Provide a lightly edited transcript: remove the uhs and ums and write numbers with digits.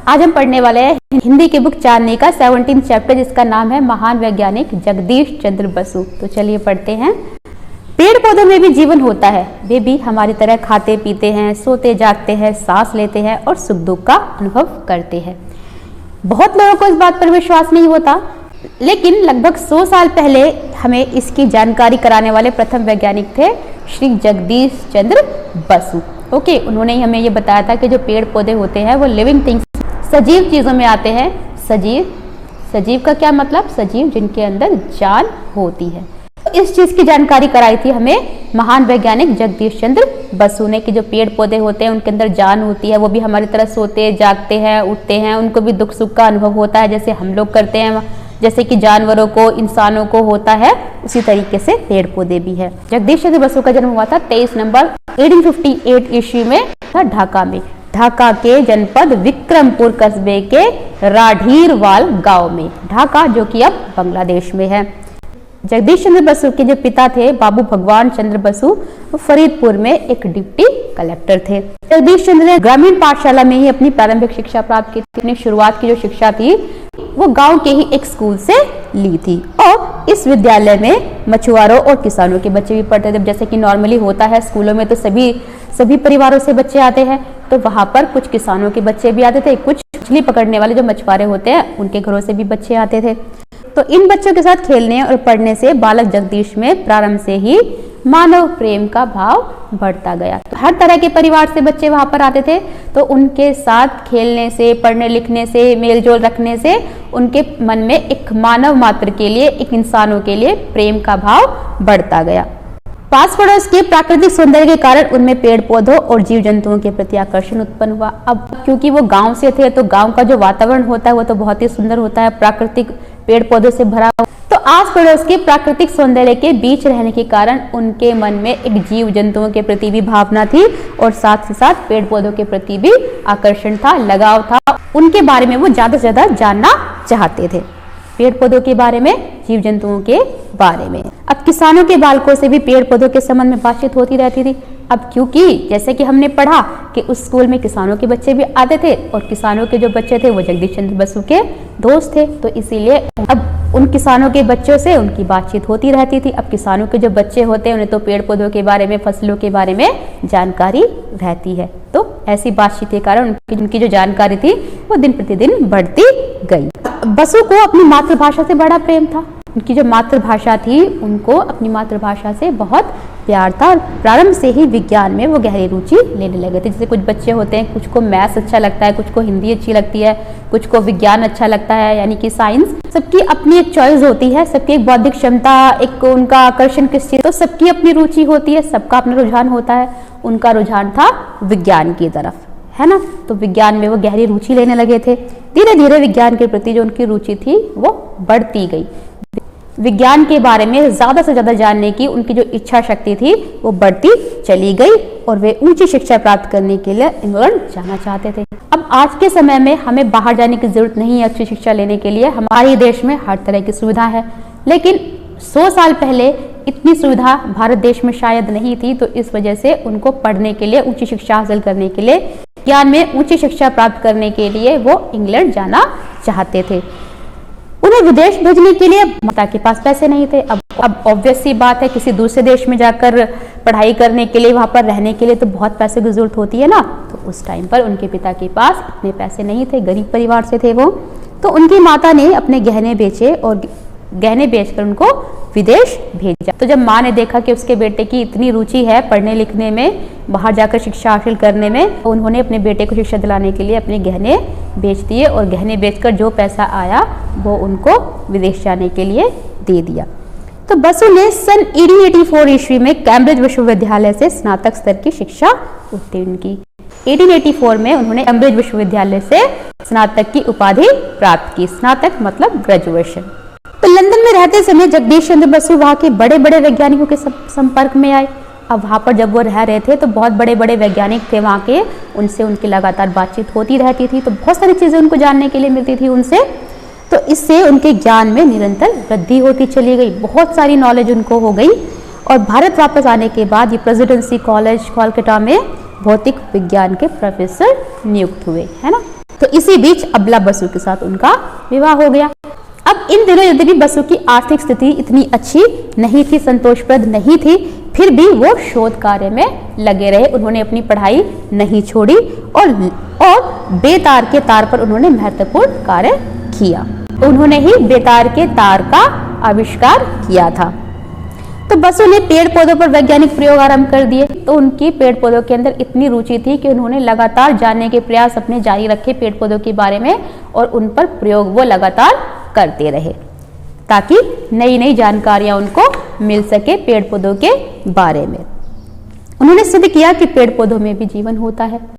आज हम पढ़ने वाले हैं हिंदी की बुक चांदनी का 17 चैप्टर, जिसका नाम है महान वैज्ञानिक जगदीश चंद्र बसु। तो चलिए पढ़ते हैं। पेड़ पौधों में भी जीवन होता है, वे भी हमारी तरह खाते पीते हैं, सोते जागते हैं, सांस लेते हैं और सुख दुख का अनुभव करते हैं। बहुत लोगों को इस बात पर विश्वास नहीं होता, लेकिन लगभग 100 साल पहले हमें इसकी जानकारी कराने वाले प्रथम वैज्ञानिक थे श्री जगदीश चंद्र बसु। ओके, उन्होंने हमें ये बताया था कि जो पेड़ पौधे होते हैं वो लिविंग थिंग्स, सजीव चीजों में आते हैं। सजीव का क्या मतलब? सजीव जिनके अंदर जान होती है। तो इस चीज की जानकारी कराई थी हमें महान वैज्ञानिक जगदीश चंद्र बसु ने कि जो पेड़ पौधे होते हैं उनके अंदर जान होती है, वो भी हमारी तरह सोते जागते हैं, उठते हैं, उनको भी दुख सुख का अनुभव होता है जैसे हम लोग करते हैं, जैसे कि जानवरों को, इंसानों को होता है, उसी तरीके से पेड़ पौधे भी है। जगदीश चंद्र बसु का जन्म हुआ था 23 नवंबर 1858 ईस्वी में ढाका में। ढाका के जनपद विक्रमपुर कस्बे के राढ़ीरवाल गांव में। ढाका जो कि अब बांग्लादेश में है। जगदीश चंद्र बसु के जो पिता थे बाबू भगवान चंद्र बसु, वो फरीदपुर में एक डिप्टी कलेक्टर थे। जगदीश चंद्र ने ग्रामीण पाठशाला में ही अपनी प्रारंभिक शिक्षा प्राप्त की थी। अपनी शुरुआत की जो शिक्षा थी वो गांव के ही एक स्कूल से ली थी और इस विद्यालय में मछुआरों और किसानों के बच्चे भी पढ़ते थे। जैसे कि नॉर्मली होता है स्कूलों में, तो सभी परिवारों से बच्चे आते हैं, तो वहां पर कुछ किसानों के बच्चे भी आते थे, कुछ मछली पकड़ने वाले जो मछुआरे होते हैं उनके घरों से भी बच्चे आते थे। तो इन बच्चों के साथ खेलने और पढ़ने से बालक जगदीश में प्रारंभ से ही मानव प्रेम का भाव बढ़ता गया। तो हर तरह के परिवार से बच्चे वहां पर आते थे, तो उनके साथ खेलने से, पढ़ने लिखने से, मेलजोल रखने से उनके मन में एक मानव मात्र के लिए, एक इंसानों के लिए प्रेम का भाव बढ़ता गया। पास पड़ोस के प्राकृतिक सौंदर्य के कारण उनमें पेड़ पौधों और जीव जंतुओं के प्रति आकर्षण उत्पन्न हुआ। अब क्योंकि वो गांव से थे, तो गांव का जो वातावरण होता है वो तो बहुत ही सुंदर होता है, प्राकृतिक पेड़ पौधों से भरा हुआ। तो आस पड़ोस के प्राकृतिक सौंदर्य के बीच रहने के कारण उनके मन में एक जीव जंतुओं के प्रति भी भावना थी और साथ ही साथ पेड़ पौधों के प्रति भी आकर्षण था, लगाव था। उनके बारे में वो ज्यादा से ज्यादा जानना चाहते थे, पेड़ पौधों के बारे में, जीव जंतुओं के बारे में। अब किसानों के बालकों से भी पेड़ पौधों के संबंध में बातचीत होती रहती थी। अब क्योंकि जैसे कि हमने पढ़ा कि उस स्कूल में किसानों के बच्चे भी आते थे और किसानों के जो बच्चे थे वो जगदीश चंद्र बसु के दोस्त थे, तो इसीलिए अब उन किसानों के बच्चों से उनकी बातचीत होती रहती थी। अब किसानों के जो बच्चे होते हैं उन्हें तो पेड़ पौधों के बारे में, फसलों के बारे में जानकारी रहती है, तो ऐसी बातचीत के कारण उनकी जो जानकारी थी वो दिन प्रतिदिन बढ़ती गई। बसु को अपनी मातृभाषा से बड़ा प्रेम था। उनकी जो मातृभाषा थी, उनको अपनी मातृभाषा से बहुत प्यार था और प्रारंभ से ही विज्ञान में वो गहरी रुचि लेने लगे थे। जैसे कुछ बच्चे होते हैं, कुछ को मैथ्स अच्छा लगता है, कुछ को हिंदी अच्छी लगती है, कुछ को विज्ञान अच्छा लगता है, यानी कि साइंस। सबकी अपनी एक चॉइस होती है, सबकी एक बौद्धिक क्षमता, एक उनका आकर्षण किस चीज, तो सबकी अपनी रुचि होती है, सबका अपना रुझान होता है। उनका रुझान था विज्ञान की तरफ, है ना। तो विज्ञान में वो गहरी रुचि लेने लगे थे। धीरे धीरे विज्ञान के प्रति जो उनकी रुचि थी वो बढ़ती गई। विज्ञान के बारे में ज्यादा से ज्यादा जानने की उनकी जो इच्छा शक्ति थी वो बढ़ती चली गई और वे ऊंची शिक्षा प्राप्त करने के लिए इंग्लैंड जाना चाहते थे। अब आज के समय में हमें बाहर जाने की जरूरत नहीं है अच्छी शिक्षा लेने के लिए, हमारे देश में हर तरह की सुविधा है। लेकिन 100 साल पहले इतनी सुविधा भारत देश में शायद नहीं थी, तो इस वजह से उनको पढ़ने के लिए, उच्च शिक्षा हासिल करने के लिए, ज्ञान में उच्च शिक्षा प्राप्त करने के लिए वो इंग्लैंड जाना चाहते थे। उन्हें विदेश भेजने के लिए माता के पास पैसे नहीं थे। अब ऑब्वियस सी बात है, किसी दूसरे देश में जाकर पढ़ाई करने के लिए, वहां पर रहने के लिए तो बहुत पैसे की जरूरत होती है ना। तो उस टाइम पर उनके पिता के पास इतने पैसे नहीं थे, गरीब परिवार से थे वो। तो उनकी माता ने अपने गहने बेचे और गहने बेचकर उनको विदेश भेजा। तो जब माँ ने देखा कि उसके बेटे की इतनी रुचि है पढ़ने लिखने में, बाहर जाकर शिक्षा हासिल करने में, तो उन्होंने अपने बेटे को शिक्षा दिलाने के लिए अपने गहने बेच दिए और गहने बेचकर जो पैसा आया वो उनको विदेश जाने के लिए दे दिया। तो बसु ने सन 1884 ईस्वी में कैम्ब्रिज विश्वविद्यालय से स्नातक स्तर की शिक्षा उत्तीर्ण की। 1884 में उन्होंने कैम्ब्रिज विश्वविद्यालय से स्नातक की उपाधि प्राप्त की। स्नातक मतलब ग्रेजुएशन। तो लंदन में रहते समय जगदीश चंद्र बसु वहां के बड़े बड़े वैज्ञानिकों के संपर्क में आए। अब वहां पर जब वो रह रहे थे तो बहुत बड़े बड़े वैज्ञानिक थे वहां के, उनसे उनकी लगातार बातचीत होती रहती थी, तो बहुत सारी चीजें उनको जानने के लिए मिलती थी उनसे। तो इससे उनके ज्ञान में निरंतर वृद्धि होती चली गई, बहुत सारी नॉलेज उनको हो गई। और भारत वापस आने के बाद ये प्रेसिडेंसी कॉलेज कोलकाता में भौतिक विज्ञान के प्रोफेसर नियुक्त हुए, है ना। तो इसी बीच अबला बसु के साथ उनका विवाह हो गया। अब इन दिनों यद्यपि बसु की आर्थिक स्थिति इतनी अच्छी नहीं थी, संतोषप्रद नहीं थी, फिर भी वो शोध कार्य में लगे रहे। उन्होंने अपनी पढ़ाई नहीं छोड़ी और बेतार के तार पर उन्होंने महत्वपूर्ण कार्य किया। उन्होंने ही बेतार के तार का आविष्कार किया था। तो बसु ने पेड़ पौधों पर वैज्ञानिक प्रयोग आरंभ कर दिए। तो उनकी पेड़ पौधों के अंदर इतनी रुचि थी कि उन्होंने लगातार जानने के प्रयास अपने जारी रखे पेड़ पौधों के बारे में, और उन पर प्रयोग वो लगातार करते रहे ताकि नई नई जानकारियां उनको मिल सके पेड़ पौधों के बारे में। उन्होंने सिद्ध किया कि पेड़ पौधों में भी जीवन होता है।